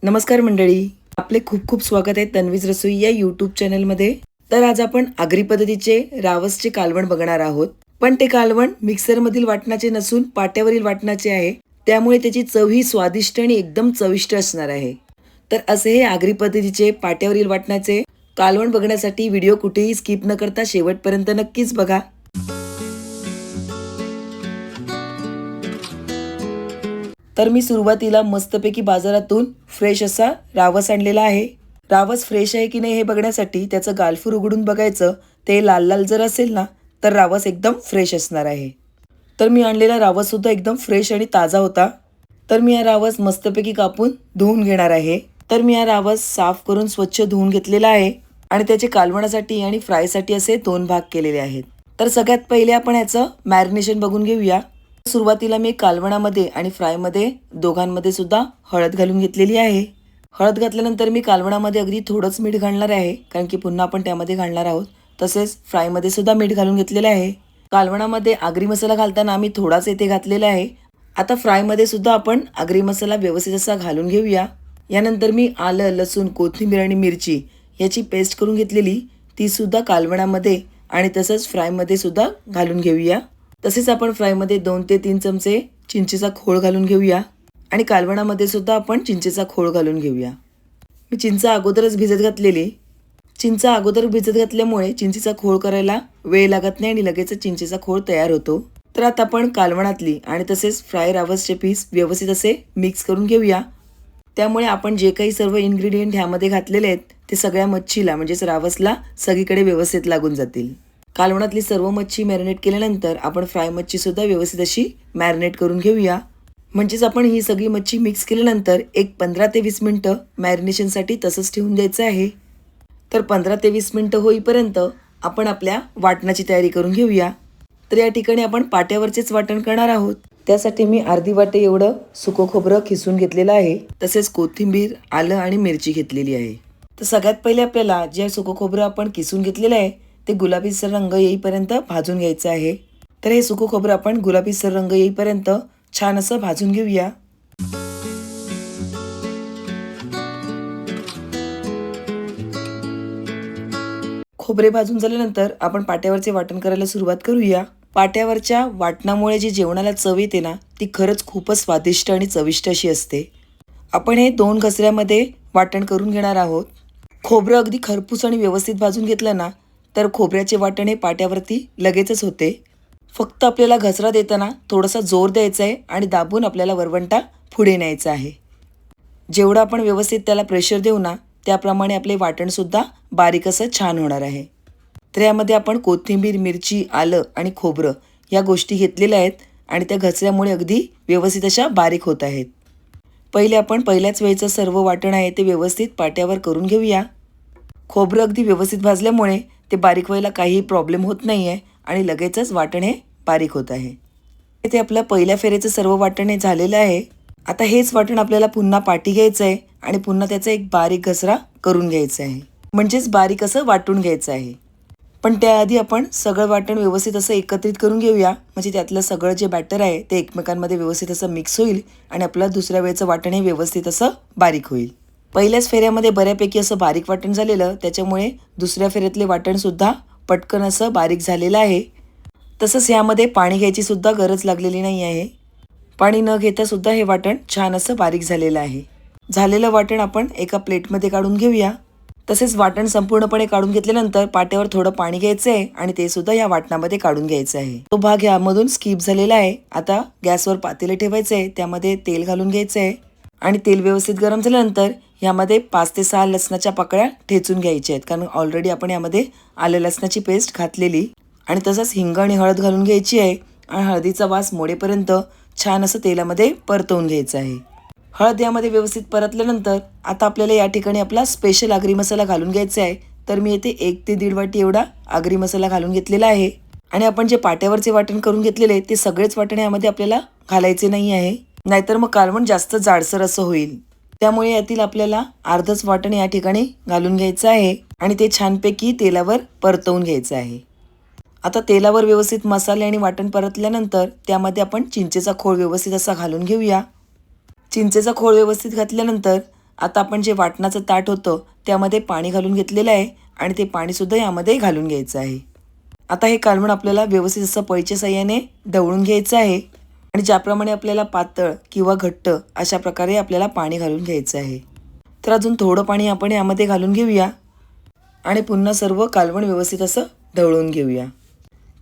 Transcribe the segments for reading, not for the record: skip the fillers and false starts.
नमस्कार मंडळी, आपले खूप खूप स्वागत आहे तन्वीज रसोई या यूट्यूब चॅनलमध्ये. तर आज आपण आगरी पद्धतीचे रावसचे कालवण बघणार आहोत. पण ते कालवण मिक्सरमधील वाटणाचे नसून पाट्यावरील वाटणाचे आहे. त्यामुळे त्याची चव ही स्वादिष्ट आणि एकदम चविष्ट असणार आहे. तर असे हे आगरी पद्धतीचे पाट्यावरील वाटणाचे कालवण बघण्यासाठी व्हिडिओ कुठेही स्किप न करता शेवटपर्यंत नक्कीच बघा. तर मी सुरुवातीला मस्तपैकी बाजारातून फ्रेश असा रावस आणलेला आहे. रावस फ्रेश आहे की नाही हे बघण्यासाठी त्याचं गालफूर उघडून बघायचं. ते लाल लाल जर असेल ना तर रावस एकदम फ्रेश असणार आहे. तर मी आणलेला रावस सुद्धा एकदम फ्रेश आणि ताजा होता. तर मी हा रावस मस्तपैकी कापून धुवून घेणार आहे. तर मी हा रावस साफ करून स्वच्छ धुवून घेतलेला आहे आणि त्याचे कालवणासाठी आणि फ्रायसाठी असे 2 भाग केलेले आहेत. तर सगळ्यात पहिले आपण ह्याचं मॅरिनेशन बघून घेऊया. सुरुवातीला मी कालवणामध्ये आणि फ्रायमध्ये दोघांमध्ये सुद्धा हळद घालून घेतलेली आहे. हळद घातल्यानंतर मी कालवणामध्ये अगदी थोडंच मीठ घालणार आहे, कारण की पुन्हा आपण त्यामध्ये घालणार आहोत. तसेच फ्रायमध्ये सुद्धा मीठ घालून घेतलेलं आहे. कालवणामध्ये आगरी मसाला घालताना आम्ही थोडाच येथे घातलेला आहे. आता फ्रायमध्ये सुद्धा आपण आगरी मसाला व्यवस्थित असा घालून घेऊया. यानंतर मी आलं, लसूण, कोथिंबीर आणि मिरची याची पेस्ट करून घेतलेली ती सुद्धा कालवणामध्ये आणि तसंच फ्रायमध्ये सुद्धा घालून घेऊया. तसेच आपण फ्रायमध्ये 2 ते 3 चमचे चिंचेचा खोळ घालून घेऊया आणि कालवणामध्ये सुद्धा आपण चिंचेचा खोळ घालून घेऊया. मी चिंच अगोदरच भिजत घातलेली. चिंच अगोदर भिजत घातल्यामुळे चिंचेचा खोळ करायला वेळ लागत नाही आणि लगेच चिंचेचा खोळ तयार होतो. तर आता आपण कालवणातली आणि तसेच फ्राय रावसचे पीस व्यवस्थित असे मिक्स करून घेऊया. त्यामुळे आपण जे काही सर्व इन्ग्रेडियंट ह्यामध्ये घातलेले आहेत ते सगळ्या मच्छीला म्हणजेच रावसला सगळीकडे व्यवस्थित लागून जातील. कालवणातली सर्व मच्छी मॅरिनेट केल्यानंतर आपण फ्राय मच्छी सुद्धा व्यवस्थित अशी मॅरिनेट करून घेऊया. म्हणजेच आपण ही सगळी मच्छी मिक्स केल्यानंतर एक 15 ते 20 मिनटं मॅरिनेशनसाठी तसंच ठेवून द्यायचं आहे. तर 15 ते 20 मिनटं होईपर्यंत आपण आपल्या वाटणाची तयारी करून घेऊया. तर या ठिकाणी आपण पाट्यावरचेच वाटण करणार आहोत. त्यासाठी मी अर्धी वाटी एवढं सुकं खोबरं खिसून घेतलेलं आहे. तसेच कोथिंबीर, आलं आणि मिरची घेतलेली आहे. तर सगळ्यात पहिले आपल्याला जे सुकं खोबरं आपण किसून घेतलेलं आहे ते गुलाबीसर रंग येईपर्यंत भाजून घ्यायचं आहे. तर हे सुकं खोबरं आपण गुलाबीसर रंग येईपर्यंत छान असं भाजून घेऊया. खोबरे भाजून झाल्यानंतर आपण पाट्यावरचे वाटण करायला सुरुवात करूया. पाट्यावरच्या वाटणामुळे जी जेवणाला चव येते ना ती खरंच खूपच स्वादिष्ट आणि चविष्ट अशी असते. आपण हे 2 घसऱ्यामध्ये वाटण करून घेणार आहोत. खोबरं अगदी खरपूस आणि व्यवस्थित भाजून घेतलं ना तर खोबऱ्याचे वाटण हे पाट्यावरती लगेचच होते. फक्त आपल्याला घसरा देताना थोडासा जोर द्यायचा आहे आणि दाबून आपल्याला वरवंटा पुढे न्यायचा आहे. जेवढं आपण व्यवस्थित त्याला प्रेशर देऊ ना त्याप्रमाणे आपले वाटणसुद्धा बारीक असं छान होणार आहे. तर यामध्ये आपण कोथिंबीर, मिरची, आलं आणि खोबरं या गोष्टी घेतलेल्या आहेत आणि त्या घसऱ्यामुळे अगदी व्यवस्थित अशा बारीक होत आहेत. पहिले आपण पहिल्याच वेळेचं सर्व वाटण आहे ते व्यवस्थित पाट्यावर करून घेऊया. खोबरं अगदी व्यवस्थित भाजल्यामुळे ते बारीक व्हायला काहीही प्रॉब्लेम होत नाही आहे आणि लगेचच वाटण हे बारीक होत आहे. इथे आपलं पहिल्या फेरेचं सर्व वाटण हे झालेलं आहे. आता हेच वाटण आपल्याला पुन्हा पाटी घ्यायचं आहे आणि पुन्हा त्याचा एक बारीक घसरा करून घ्यायचा आहे. म्हणजेच बारीक असं वाटून घ्यायचं आहे. पण त्याआधी आपण सगळं वाटण व्यवस्थित असं एकत्रित करून घेऊया. म्हणजे त्यातलं सगळं जे बॅटर आहे ते एकमेकांमध्ये व्यवस्थित असं मिक्स होईल आणि आपलं दुसऱ्या वेळेचं वाटण हे व्यवस्थित असं बारीक होईल. पहिल्याच फेऱ्यामध्ये बऱ्यापैकी असं बारीक वाटण झालेलं त्याच्यामुळे दुसऱ्या फेऱ्यातले वाटणसुद्धा पटकन असं बारीक झालेलं आहे. तसंच यामध्ये पाणी घ्यायची सुद्धा गरज लागलेली नाही आहे. पाणी न घेता सुद्धा हे वाटण छान असं बारीक झालेलं आहे. झालेलं वाटण आपण एका प्लेटमध्ये काढून घेऊया. तसेच वाटण संपूर्णपणे काढून घेतल्यानंतर पाट्यावर थोडं पाणी घ्यायचं आहे आणि ते सुद्धा या वाटणामध्ये काढून घ्यायचं आहे. तो भाग यामधून स्किप झालेला आहे. आता गॅसवर पातेलं ठेवायचं आहे, त्यामध्ये तेल घालून घ्यायचं आहे आणि तेल व्यवस्थित गरम झाल्यानंतर यामध्ये 5 ते 6 लसणाच्या पाकळ्या ठेचून घ्यायच्या आहेत, कारण ऑलरेडी आपण यामध्ये आलं लसणाची पेस्ट घातलेली. आणि तसंच हिंग आणि हळद घालून घ्यायची आहे आणि हळदीचा वास मोडेपर्यंत छान असं तेलामध्ये परतवून घ्यायचं आहे. हळद यामध्ये व्यवस्थित परतल्यानंतर आता आपल्याला या ठिकाणी आपला स्पेशल आगरी मसाला घालून घ्यायचा आहे. तर मी येथे 1 ते 1.5 वाटी एवढा आगरी मसाला घालून घेतलेला आहे. आणि आपण जे पाट्यावरचे वाटण करून घेतलेले ते सगळेच वाटण यामध्ये आपल्याला घालायचे नाही आहे, नाहीतर मग कालवण जास्त जाडसर असं होईल. त्यामुळे यातील आपल्याला अर्धच वाटण या ठिकाणी घालून घ्यायचं आहे आणि ते छानपैकी तेलावर परतवून घ्यायचं आहे. आता तेलावर व्यवस्थित मसाले आणि वाटण परतल्यानंतर त्यामध्ये आपण चिंचेचा खोळ व्यवस्थित असा घालून घेऊया. चिंचेचा खोळ व्यवस्थित घातल्यानंतर आता आपण जे वाटणाचं ताट होतं त्यामध्ये पाणी घालून घेतलेलं आहे आणि ते पाणीसुद्धा यामध्ये घालून घ्यायचं आहे. आता हे कालवण आपल्याला व्यवस्थित असं पळीच्या साह्याने ढवळून घ्यायचं आहे आणि ज्याप्रमाणे आपल्याला पातळ किंवा घट्ट अशा प्रकारे आपल्याला पाणी घालून घ्यायचं आहे. तर अजून थोडं पाणी आपण यामध्ये घालून घेऊया आणि पुन्हा सर्व कालवण व्यवस्थित असं ढवळून घेऊया.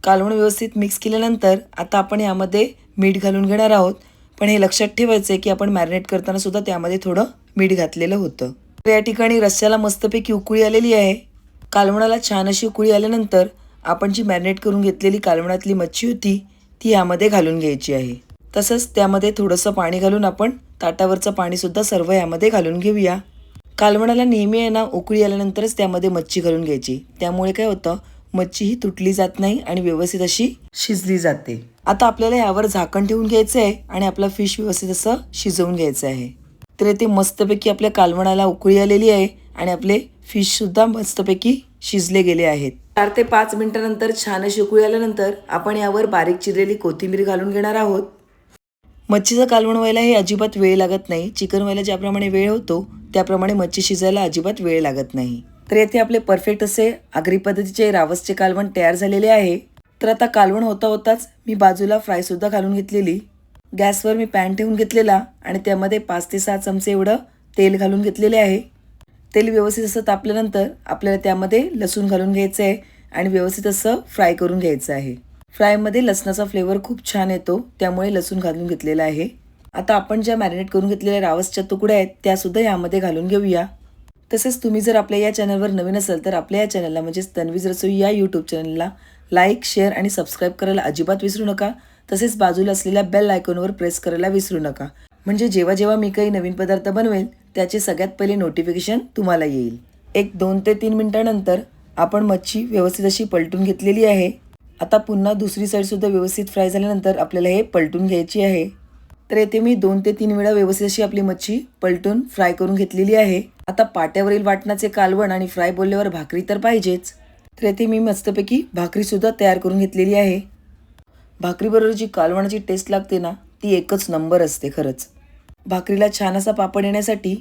कालवण व्यवस्थित मिक्स केल्यानंतर आता आपण यामध्ये मीठ घालून घेणार आहोत. पण हे लक्षात ठेवायचं आहे की आपण मॅरिनेट करताना सुद्धा त्यामध्ये थोडं मीठ घातलेलं होतं. तर या ठिकाणी रस्स्याला मस्तपैकी उकळी आलेली आहे. कालवणाला छान अशी उकळी आल्यानंतर आपण जी मॅरिनेट करून घेतलेली कालवणातली मच्छी होती ती यामध्ये घालून घ्यायची आहे. तसंच त्यामध्ये थोडंसं पाणी घालून आपण ताटावरचं पाणीसुद्धा सर्व यामध्ये घालून घेऊया. कालवणाला नेहमी आहे ना उकळी आल्यानंतरच त्यामध्ये मच्छी घालून घ्यायची. त्यामुळे काय होतं, मच्छी ही तुटली जात नाही आणि व्यवस्थित अशी शिजली जाते. आता आपल्याला यावर झाकण ठेवून घ्यायचं आहे आणि आपला फिश व्यवस्थित असं शिजवून घ्यायचं आहे. तर इथे मस्तपैकी आपल्या कालवणाला उकळी आलेली आहे आणि आपले फिशसुद्धा मस्तपैकी शिजले गेले आहेत. 4 ते 5 मिनिटानंतर छान अशी उकळी आल्यानंतर आपण यावर बारीक चिरलेली कोथिंबीर घालून घेणार आहोत. मच्छीचं कालवण व्हायला हे अजिबात वेळ लागत नाही. चिकन व्हायला ज्याप्रमाणे वेळ होतो त्याप्रमाणे मच्छी शिजायला अजिबात वेळ लागत नाही. तर येथे आपले परफेक्ट असे आगरी पद्धतीचे रावसचे कालवण तयार झालेले आहे. तर आता कालवण होता होताच मी बाजूला फ्रायसुद्धा घालून घेतलेली. गॅसवर मी पॅन ठेवून घेतलेला आणि त्यामध्ये 5 ते 6 चमचे एवढं तेल घालून घेतलेले आहे. तेल व्यवस्थित असं तापल्यानंतर आपल्याला त्यामध्ये लसूण घालून घ्यायचं आहे आणि व्यवस्थित असं फ्राय करून घ्यायचं आहे. फ्रायमध्ये लसणाचा फ्लेवर खूप छान येतो, त्यामुळे लसूण घालून घेतलेला आहे. आता आपण ज्या मॅरिनेट करून घेतलेल्या रावसच्या तुकड्या आहेत त्यासुद्धा यामध्ये घालून घेऊया. तसेच तुम्ही जर आपल्या या चॅनलवर नवीन असाल तर आपल्या या चॅनलला म्हणजेच तन्वीज रसोई या यूट्यूब चॅनलला लाईक, शेअर आणि सबस्क्राईब करायला अजिबात विसरू नका. तसेच बाजूला असलेल्या बेल आयकॉनवर प्रेस करायला विसरू नका. म्हणजे जेव्हा जेव्हा मी काही नवीन पदार्थ बनवेल त्याचे सगळ्यात पहिले नोटिफिकेशन तुम्हाला येईल. 2 ते 3 मिनिटांनंतर आपण मच्छी व्यवस्थित अशी पलटून घेतलेली आहे. आता पुन्हा दुसरी साईडसुद्धा व्यवस्थित फ्राय झाल्यानंतर आपल्याला हे पलटून घ्यायची आहे. तर येथे मी 2 ते 3 वेळा व्यवस्थित अशी आपली मच्छी पलटून फ्राय करून घेतलेली आहे. आता पाट्यावरील वाटणाचे कालवण आणि फ्राय बोलल्यावर भाकरी तर पाहिजेच. तर येथे मी मस्तपैकी भाकरीसुद्धा तयार करून घेतलेली आहे. भाकरीबरोबर जी कालवणाची टेस्ट लागते ना ती एकच नंबर असते खरंच. भाकरीला छान असा पापड येण्यासाठी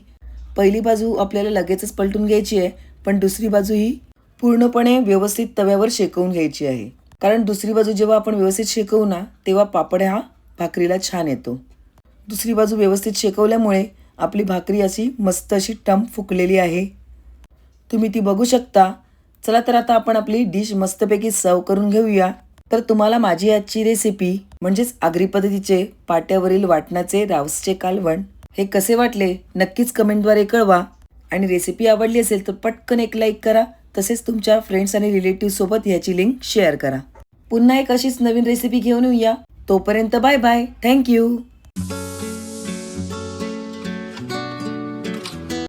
पहिली बाजू आपल्याला लगेचच पलटून घ्यायची आहे, पण दुसरी बाजू ही पूर्णपणे व्यवस्थित तव्यावर शेकवून घ्यायची आहे. कारण दुसरी बाजू जेव्हा आपण व्यवस्थित शेकवू ना तेव्हा पापड हा भाकरीला छान येतो. दुसरी बाजू व्यवस्थित शेकवल्यामुळे आपली भाकरी अशी मस्त अशी टम फुगलेली आहे. तुम्ही ती बघू शकता. चला तर आता आपण आपली डिश मस्तपैकी सर्व करून घेऊया. तर तुम्हाला माझी आजची रेसिपी म्हणजेच आगरी पद्धतीचे पाट्यावरील वाटणाचे रावसचे कालवण हे कसे वाटले नक्कीच कमेंटद्वारे कळवा. आणि रेसिपी आवडली असेल तर पटकन एक लाईक करा. तसेच तुमच्या फ्रेंड्स आणि रिलेटिव्हसोबत ह्याची लिंक शेअर करा. पुन्हा एक अशीच नवीन रेसिपी घेऊन येऊया. तोपर्यंत बाय बाय. थँक्यू.